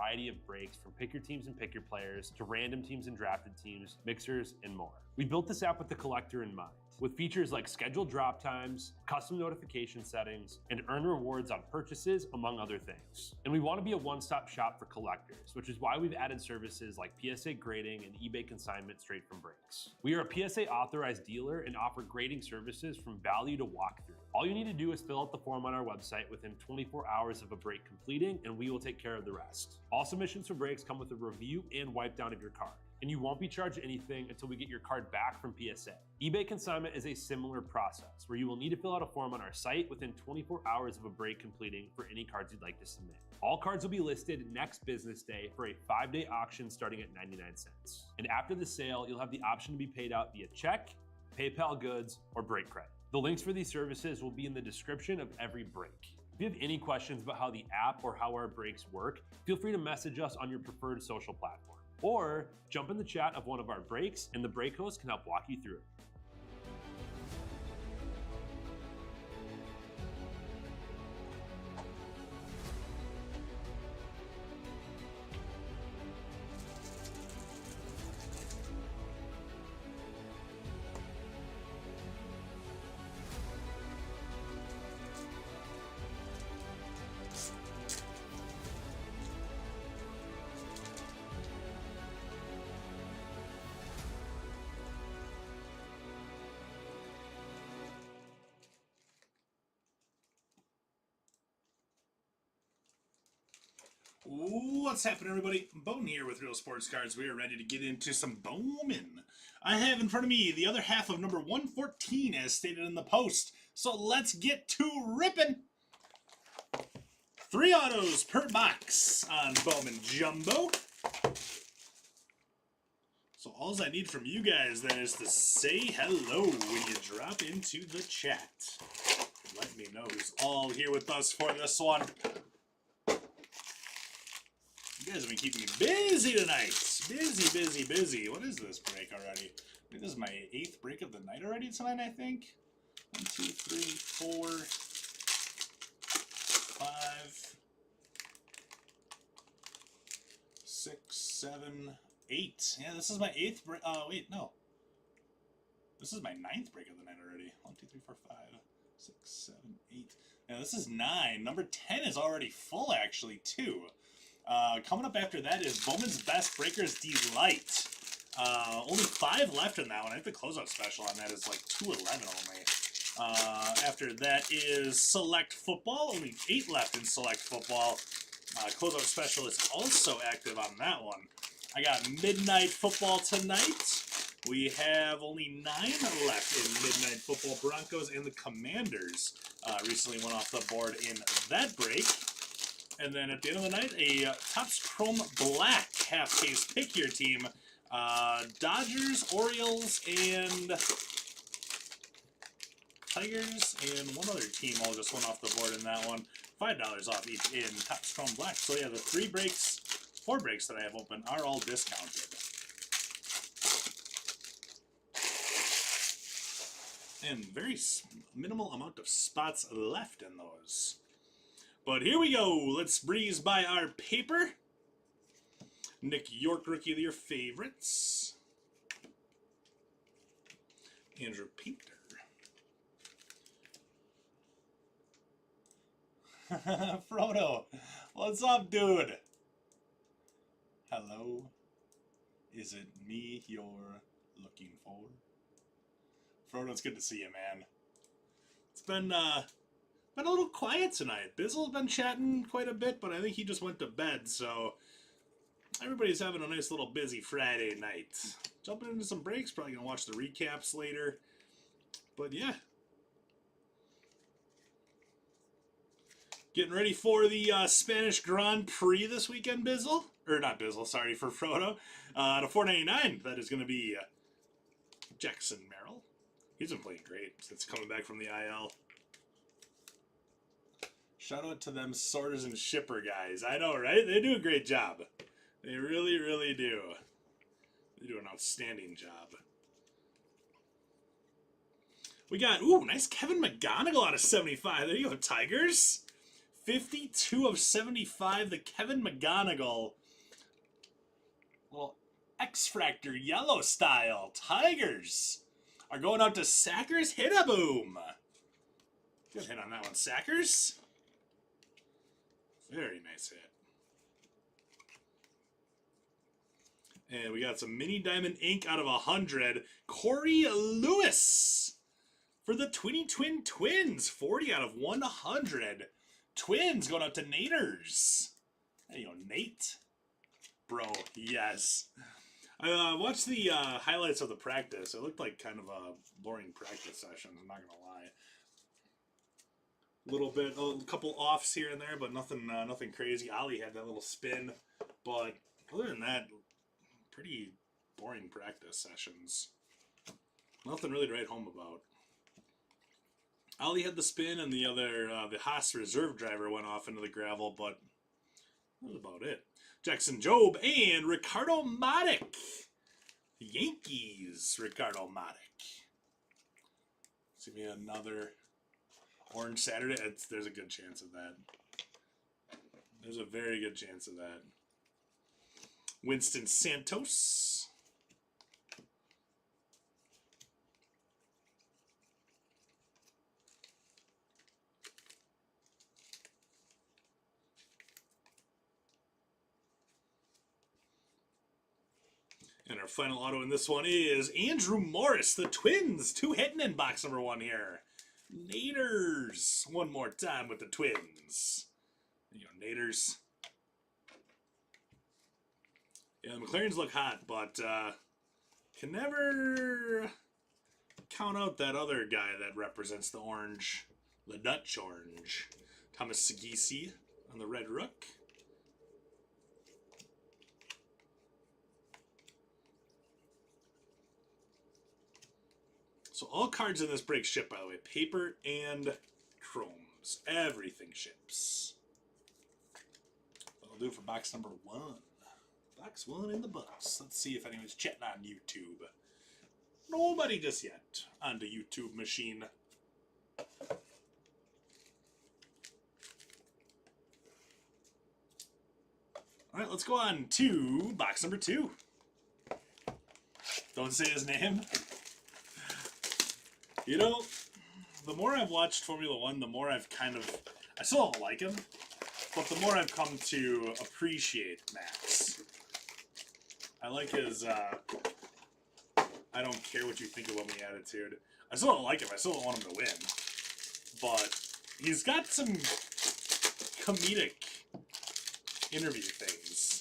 variety of breaks from pick your teams and pick your players to random teams and drafted teams, mixers, and more. We built this app with the collector in mind, with features like scheduled drop times, custom notification settings, and earn rewards on purchases, among other things. And we want to be a one-stop shop for collectors, which is why we've added services like PSA grading and eBay consignment straight from breaks. We are a PSA authorized dealer and offer grading services from value to walkthrough. All you need to do is fill out the form on our website within 24 hours of a break completing, and we will take care of the rest. All submissions for breaks come with a review and wipe down of your card, and you won't be charged anything until we get your card back from PSA. eBay consignment is a similar process where you will need to fill out a form on our site within 24 hours of a break completing for any cards you'd like to submit. All cards will be listed next business day for a 5-day auction starting at 99 cents. And after the sale, you'll have the option to be paid out via check, PayPal goods, or break credit. The links for these services will be in the description of every break. If you have any questions about how the app or how our breaks work, feel free to message us on your preferred social platform. Or jump in the chat of one of our breaks and the break host can help walk you through it. What's happening, everybody? Bowman here with Real Sports Cards. We are ready to get into some Bowman. I have in front of me the other half of number 114 as stated in the post. So let's get to ripping. 3 autos per box on Bowman Jumbo. So all I need from you guys then is to say hello when you drop into the chat. Let me know who's all here with us for this one. You guys have been keeping me busy tonight. Busy. What is this break already? I think this is my 8th break of the night already tonight, I think. 1, 2, 3, 4, 5, 6, 7, 8. Yeah, this is my 8th break. Wait, no. This is my 9th break of the night already. 1, 2, 3, 4, 5, 6, 7, 8. Yeah, this is 9. Number 10 is already full, actually, too. Coming up after that is Bowman's Best Breakers Delight. Only 5 left in that one. I think the closeout special on that is like 211 only. After that is Select Football. Only 8 left in Select Football. Closeout special is also active on that one. I got Midnight Football tonight. We have only 9 left in Midnight Football. Broncos and the Commanders recently went off the board in that break. And then at the end of the night, a Topps Chrome Black half-case pick your team. Dodgers, Orioles, and Tigers, and one other team all just went off the board in that one. $5 off each in Topps Chrome Black. So yeah, the 4 breaks that I have open are all discounted. And very minimal amount of spots left in those. But here we go. Let's breeze by our paper. Nick York, Rookie of the Year favorites. Andrew Painter. Frodo, what's up, dude? Hello. Is it me you're looking for? Frodo, it's good to see you, man. It's been a little quiet tonight. Bizzle's been chatting quite a bit, but I think he just went to bed, so everybody's having a nice little busy Friday night. Jumping into some breaks, probably going to watch the recaps later. But yeah. Getting ready for the Spanish Grand Prix this weekend, Bizzle. Or not Bizzle, sorry, for Frodo. To $4.99, that is going to be Jackson Merrill. He's been playing great since coming back from the IL. Shout out to them sorters and shipper guys. I know, right? They do a great job. They really, really do. They do an outstanding job. We got, ooh, nice Kevin McGonigal out of 75. There you go, Tigers. 52 of 75, the Kevin McGonigal. Little X-Fractor yellow style. Tigers are going out to Sackers. Hit-a-boom. Good hit on that one, Sackers. Very nice hit. And we got some mini diamond ink out of 100. Corey Lewis for the Twin Twins. 40 out of 100. Twins going out to Naders. There you go, Nate. Bro, yes. I watched the highlights of the practice. It looked like kind of a boring practice session, I'm not going to lie. A couple offs here and there, but nothing crazy. Ali had that little spin, but other than that, pretty boring practice sessions. Nothing really to write home about. Ali had the spin, and the other, the Haas reserve driver went off into the gravel, but that was about it. Jackson Jobe and Ricardo Matic. The Yankees, Ricardo Matic. It's going to be another Orange Saturday. There's a good chance of that. There's a very good chance of that. Winston Santos. And our final auto in this one is Andrew Morris, the Twins. 2 hitting in box number 1 here. Naders. One more time with the Twins. There you go, Naders. Yeah, the McLarens look hot, but can never count out that other guy that represents the orange, the Dutch orange. Thomas Sagisi on the Red Rook. So all cards in this break ship, by the way. Paper and chromes. Everything ships. That'll do it for box number 1. Box 1 in the books. Let's see if anyone's chatting on YouTube. Nobody just yet on the YouTube machine. Alright, let's go on to box number 2. Don't say his name. You know, the more I've watched Formula 1, the more I've I still don't like him, but the more I've come to appreciate Max. I like his, I don't care what you think about me attitude. I still don't like him. I still don't want him to win. But he's got some comedic interview things.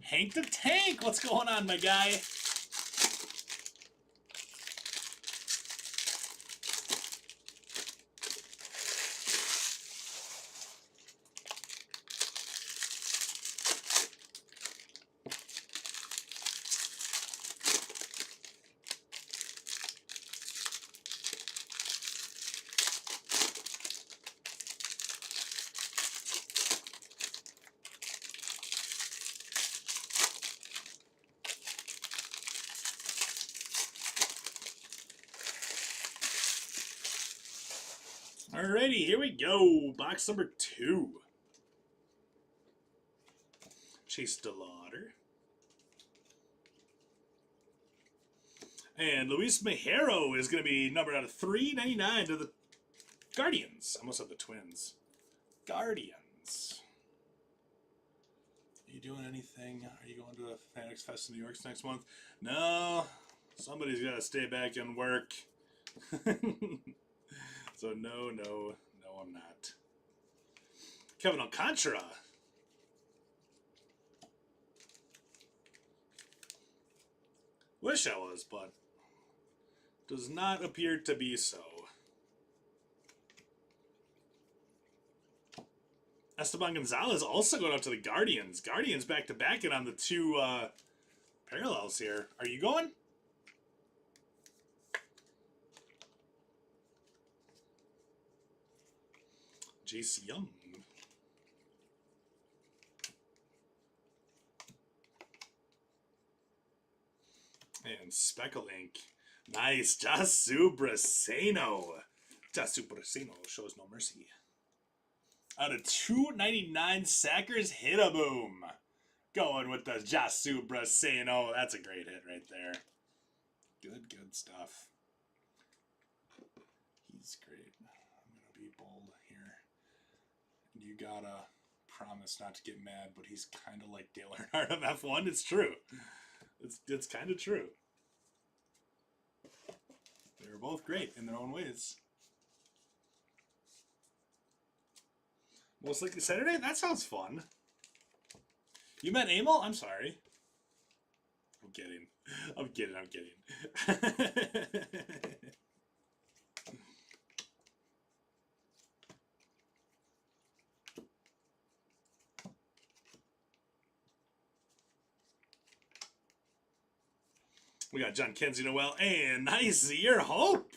Hank the Tank, what's going on, my guy? Alrighty, here we go. Box number 2. Chase DeLauder. And Luis Mejero is going to be numbered out of 399 to the Guardians. I almost said the Twins. Guardians. Are you doing anything? Are you going to a Fanatics Fest in New York next month? No. Somebody's got to stay back and work. So no, I'm not. Kevin Alcantara. Wish I was, but does not appear to be so. Esteban Gonzalez also going out to the Guardians. Guardians back-to-back and on the 2 parallels here. Are you going? J.C. Young. And Speckle Ink. Nice. Jasu Braseno. Jasu Braseno shows no mercy. Out of 299 Sackers, hit a boom. Going with the Jasu Braseno. That's a great hit right there. Good stuff. He's great. I'm going to be bold here. You gotta promise not to get mad, but he's kind of like Dale Earnhardt of F1. It's true. It's kind of true. They were both great in their own ways. Most likely Saturday? That sounds fun. You met Emil? I'm sorry. I'm kidding. I'm kidding. We got John Kenzie Noel and nice year hope.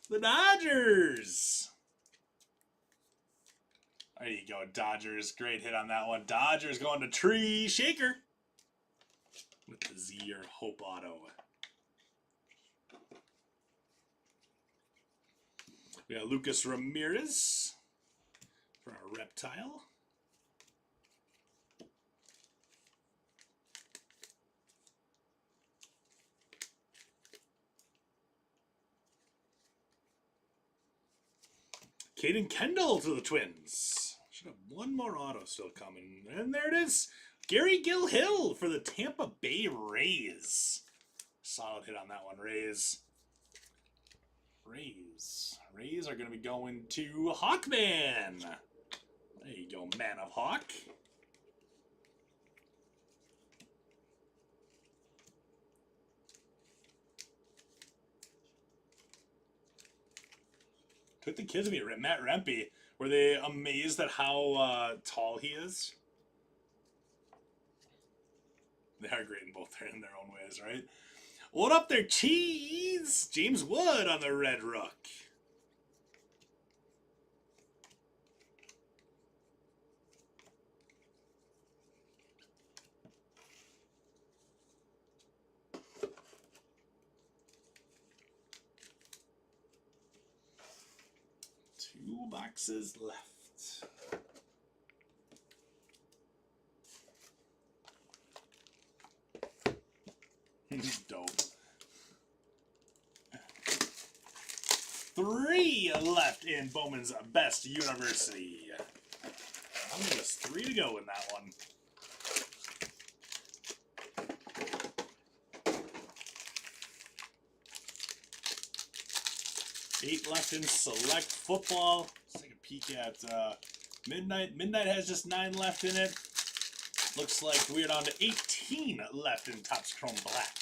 The Dodgers. There you go, Dodgers. Great hit on that one. Dodgers going to Tree Shaker with the Z-Year Hope Auto. We got Lucas Ramirez for our Reptile. Caden Kendall to the Twins. Should have one more auto still coming. And there it is. Gary Gilhill for the Tampa Bay Rays. Solid hit on that one, Rays. Rays are going to be going to Hawkman. There you go, Man of Hawk. Took the kids to me, Matt Rempe. Were they amazed at how tall he is? They are great in both in their own ways, right? What up there, Cheese? James Wood on the Red Rook. Two boxes left. Dope. 3 left in Bowman's Best University. I'm gonna just 3 to go in that one. Eight left in Select Football. Let's take a peek at Midnight. Midnight has just 9 left in it. Looks like we're down to 18 left in Topps Chrome Black.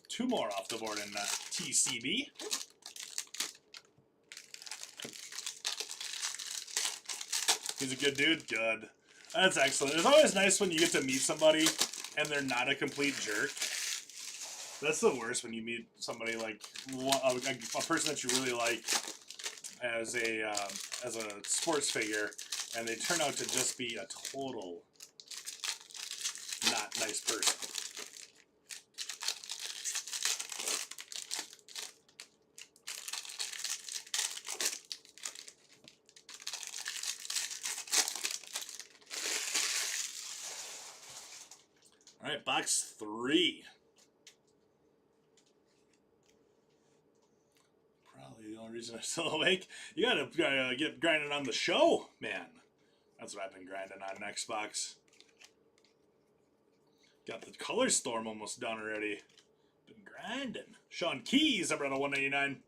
2 more off the board in TCB. He's a good dude? Good. That's excellent. It's always nice when you get to meet somebody and they're not a complete jerk. That's the worst when you meet somebody like a person that you really like as a sports figure, and they turn out to just be a total not nice person. All right, box 3. Probably the only reason I'm still awake. You gotta get grinding on the show, man. That's what I've been grinding on next box. Got the Color Storm almost done already. Been grinding. Sean Keys, number out of 199.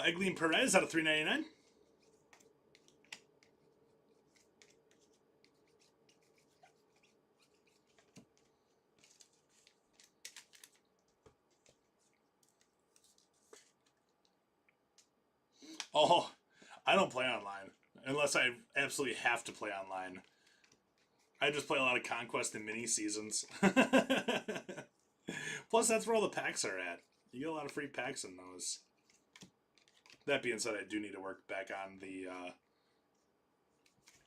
Egleen Perez out of 399. Oh, I don't play online. unless I absolutely have to play online. I just play a lot of Conquest and mini seasons. Plus, that's where all the packs are at. You get a lot of free packs in those. That being said, I do need to work back on the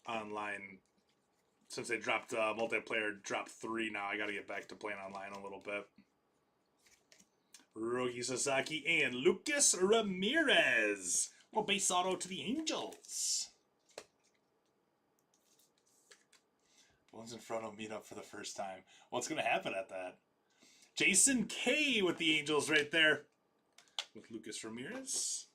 online. Since they dropped multiplayer, dropped 3 now, I got to get back to playing online a little bit. Rogi Sasaki and Lucas Ramirez. Well, base auto to the Angels. One's in front of meet up for the first time. What's going to happen at that? Jason K with the Angels right there. With Lucas Ramirez.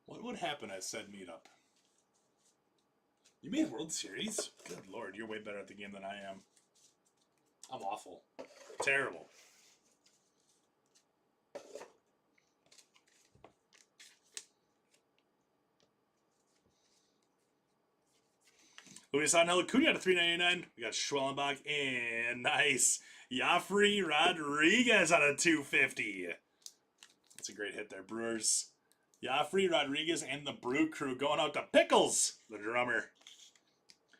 What would happen at said meetup? You made World Series? Good Lord, you're way better at the game than I am. I'm awful. Terrible. Luis Angel Acuna to 399. We got Schwellenbach and nice. Yafri Rodriguez on a 250. That's a great hit there, Brewers. Yafri Rodriguez and the Brew Crew going out to Pickles, the drummer.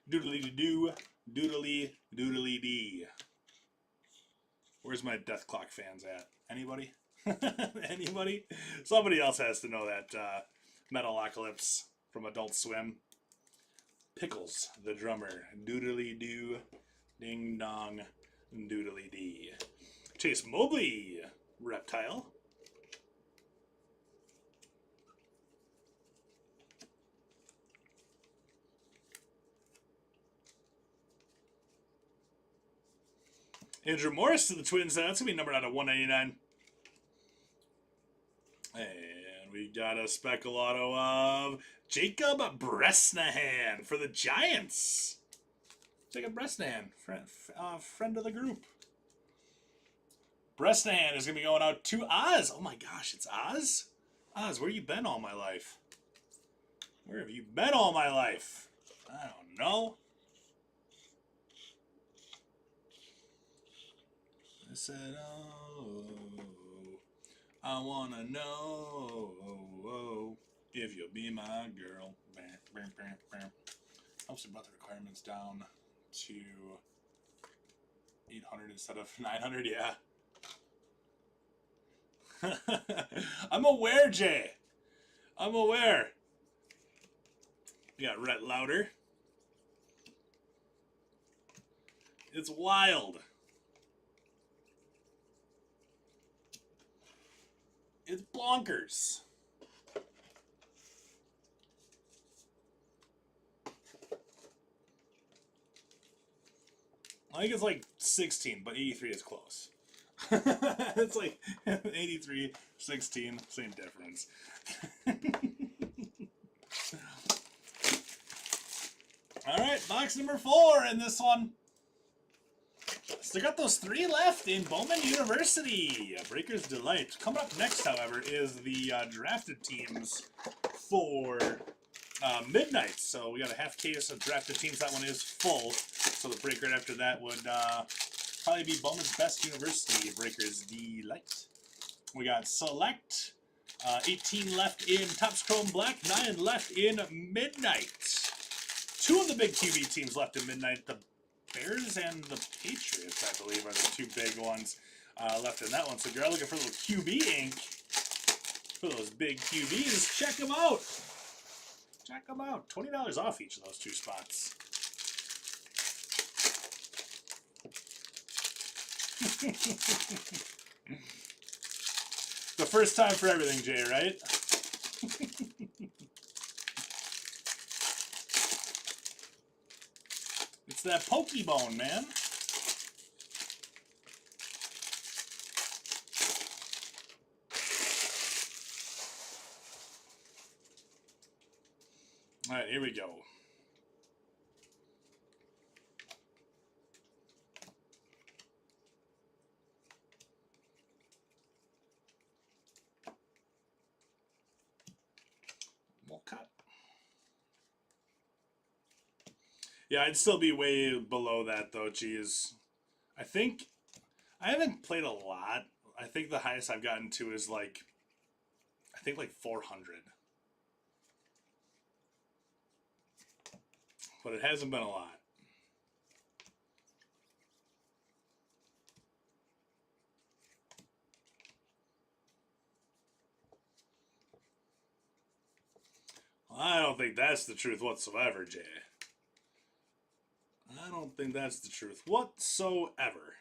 Doodly-doo, doodly-dee. Where's my Death Clock fans at? Anybody? Anybody? Somebody else has to know that Metalocalypse from Adult Swim. Pickles, the drummer. Doodly-doo, ding-dong, doodly-dee. Chase Mobley, Reptile. Andrew Morris to the Twins. That's going to be numbered out of 199. And we got a speckle auto of Jacob Bresnahan for the Giants. Jacob Bresnahan, friend of the group. Bresnahan is going to be going out to Oz. Oh my gosh, it's Oz? Oz, where you been all my life? Where have you been all my life? I don't know. I said, oh, I want to know if you'll be my girl. Helps you brought the requirements down to 800 instead of 900, yeah. I'm aware, Jay. I'm aware. We got Rhett Lauder. It's wild. It's bonkers. I think it's like 16, but 83 is close. It's like 83, 16, same difference. All right, box number 4 in this one. Still got those 3 left in Bowman University. Breaker's Delight. Coming up next, however, is the drafted teams for Midnight. So we got a half case of drafted teams. That one is full. So the break right after that would probably be Bowman's Best University. Breaker's Delight. We got Select. 18 left in Topps Chrome Black. 9 left in Midnight. 2 of the big QB teams left in Midnight. The Bears and the Patriots, I believe, are the 2 big ones left in that one. So if you're looking for a little QB ink for those big QBs, check them out. Check them out. $20 off each of those 2 spots. The first time for everything, Jay, right? It's that Pokebone, man. All right, here we go. We'll cut. Yeah, I'd still be way below that, though, geez. I think I haven't played a lot I think the highest I've gotten to is like, I think like 400. But it hasn't been a lot. I don't think that's the truth whatsoever, Jay. I don't think that's the truth whatsoever.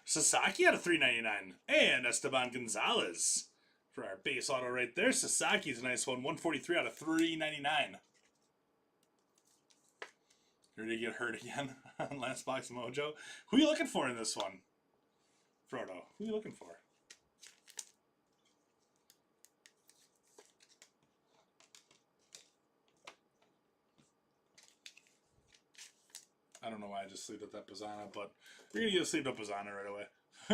Sasaki out of 399. And Esteban Gonzalez for our base auto right there. Sasaki's a nice one. 143 out of 399. Ready to get hurt again on Last Box Mojo? Who are you looking for in this one? Frodo, who are you looking for? I don't know why I just sleeved up that Pizzana, but you're going to get a sleeved up Pizzana right away.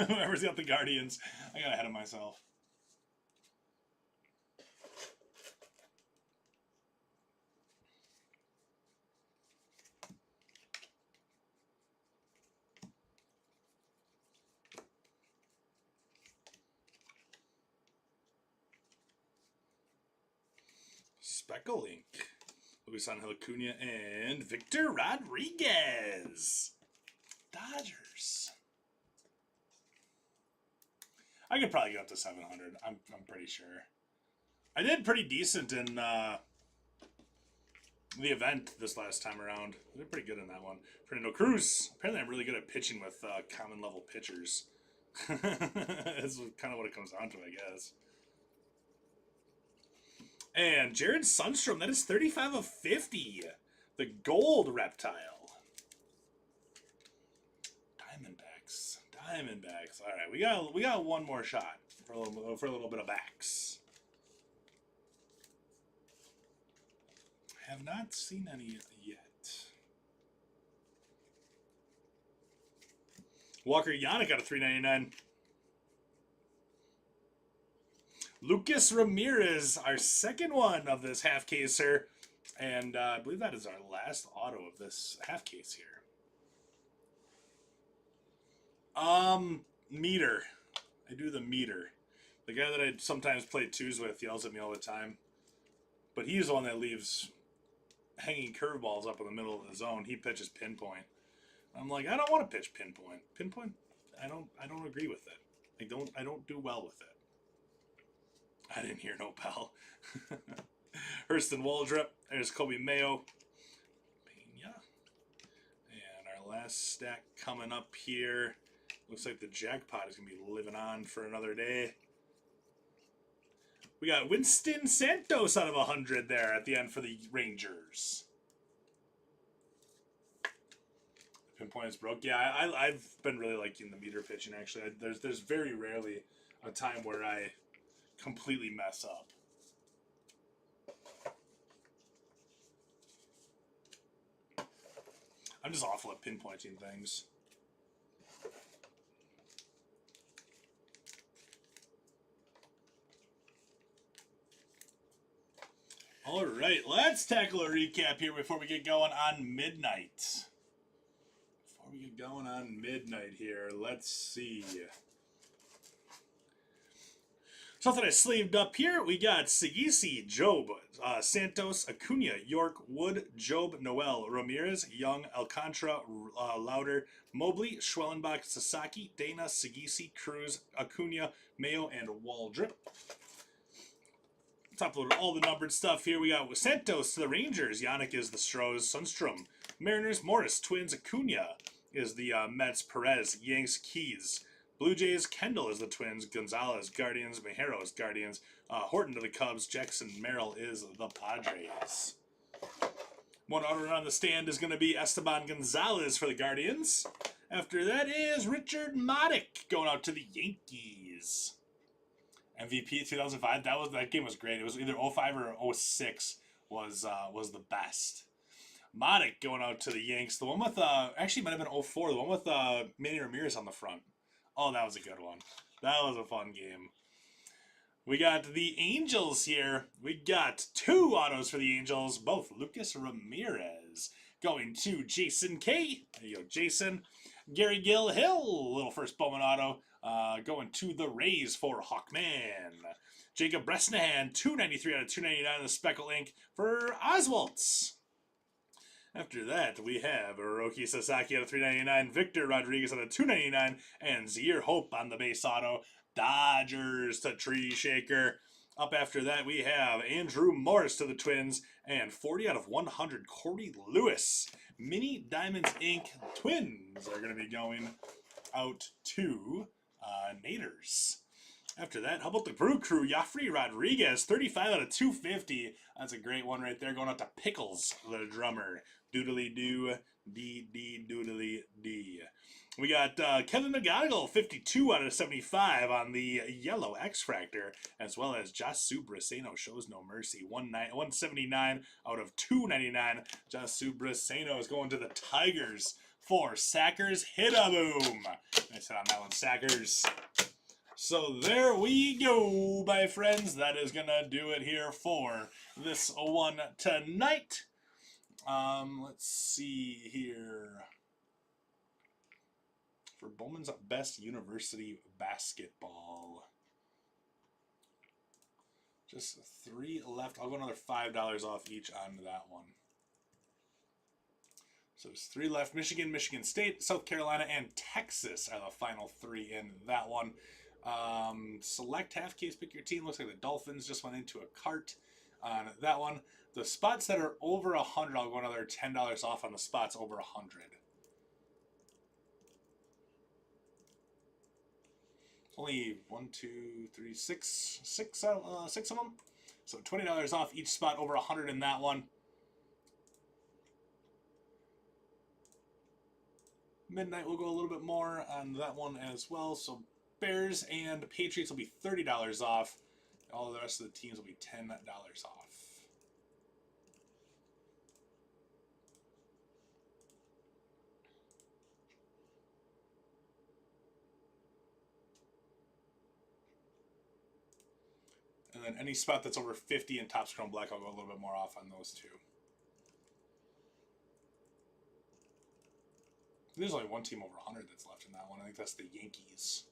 Whoever's got the Guardians, I got ahead of myself. Speckle Ink. Luis Angel Acuna and Victor Rodriguez. Dodgers. I could probably get up to 700. I'm pretty sure. I did pretty decent in the event this last time around. I did pretty good in that one. Fernando Cruz. Apparently I'm really good at pitching with common level pitchers. That's kind of what it comes down to, I guess. And Jared Sundstrom, that is 35 of 50. The gold reptile. Diamondbacks. Diamondbacks. All right, we got one more shot for a little bit of backs. Have not seen any yet. Walker Yannick out of 399. Lucas Ramirez, our second one of this half caser. And I believe that is our last auto of this half case here. Meter. I do the meter. The guy that I sometimes play twos with yells at me all the time. But he's the one that leaves hanging curveballs up in the middle of the zone. He pitches pinpoint. I'm like, I don't want to pitch pinpoint. Pinpoint, I don't agree with it. I don't do well with it. I didn't hear no pal. Hurston Waldrop. There's Kobe Mayo. Pena. And our last stack coming up here. Looks like the jackpot is going to be living on for another day. We got Winston Santos out of 100 there at the end for the Rangers. Pinpoint is broke. Yeah, I've been really liking the meter pitching, actually. There's very rarely a time where I completely mess up. I'm just awful at pinpointing things. All right, let's tackle a recap here before we get going on midnight. Before we get going on midnight here, let's see. Something I sleeved up here, we got Sagisi, Job, Santos, Acuna, York, Wood, Job, Noel, Ramirez, Young, Alcantara, Lauder, Mobley, Schwellenbach, Sasaki, Dana, Sagisi, Cruz, Acuna, Mayo, and Waldrop. Top load all the numbered stuff here. We got Santos to the Rangers. Yannick is the Stros. Sundstrom. Mariners, Morris. Twins, Acuna is the Mets. Perez, Yanks, Keys. Blue Jays, Kendall is the Twins. Gonzalez, Guardians. Mejeros, Guardians. Horton to the Cubs. Jackson Merrill is the Padres. One auto on the stand is going to be Esteban Gonzalez for the Guardians. After that is Richard Modick going out to the Yankees. MVP 2005. That game was great. It was either 05 or 06 was the best. Modick going out to the Yanks. The one with actually might have been 04. The one with Manny Ramirez on the front. Oh, that was a good one. That was a fun game. We got the Angels here. We got two autos for the Angels. Both Lucas Ramirez going to Jason K. There you go, Jason. Gary Gill Hill, little first Bowman auto, going to the Rays for Hawkman. Jacob Bresnahan, 293 out of 299 in the Speckle Ink for Oswalt's. After that, we have Hiroki Sasaki out of 399, Victor Rodriguez out of 299, and Zaire Hope on the base auto. Dodgers to Tree Shaker. Up after that, we have Andrew Morris to the Twins, and 40 out of 100, Corey Lewis. Mini Diamonds Inc. Twins are going to be going out to Naders. After that, how about the Brew Crew? Yafri Rodriguez, 35 out of 250. That's a great one right there, going out to Pickles, the drummer. Doodly doo, dee doodly dee. We got Kevin McGonigal, 52 out of 75 on the yellow X-Fractor, as well as Jasu Briseno shows no mercy, 179 out of 299. Jasu Briseno is going to the Tigers for Sackers Hit-a-Boom. Nice hit on that one, Sackers. So there we go, my friends. That is going to do it here for this one tonight. Let's see here. For Bowman's Best University Basketball. Just 3 left. I'll go another $5 off each on that one. So there's 3 left. Michigan, Michigan State, South Carolina, and Texas are the final 3 in that one. Select half case, pick your team. Looks like the Dolphins just went into a cart on that one. The spots that are over 100, I'll go another $10 off on the spots over 100. Only 1, 2, 3, 6 of them. So $20 off each spot over 100 in that one. Midnight will go a little bit more on that one as well. So Bears and Patriots will be $30 off. All the rest of the teams will be $10 off. And then any spot that's over 50 in Topps Chrome Black, I'll go a little bit more off on those two. There's only one team over 100 that's left in that one. I think that's the Yankees.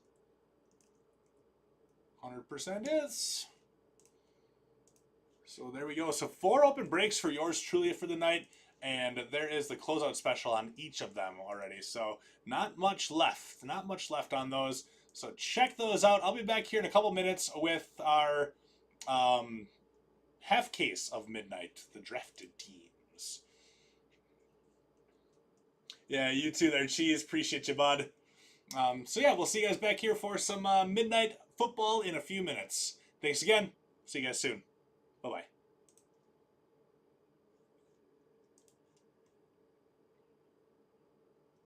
100% is. So there we go. So 4 open breaks for yours truly for the night. And there is the closeout special on each of them already. So not much left. Not much left on those. So check those out. I'll be back here in a couple minutes with our half case of Midnight, the drafted teams. Yeah, you too there, Cheese. Appreciate you, bud. So yeah, we'll see you guys back here for some Midnight football in a few minutes. Thanks again. See you guys soon. Bye-bye.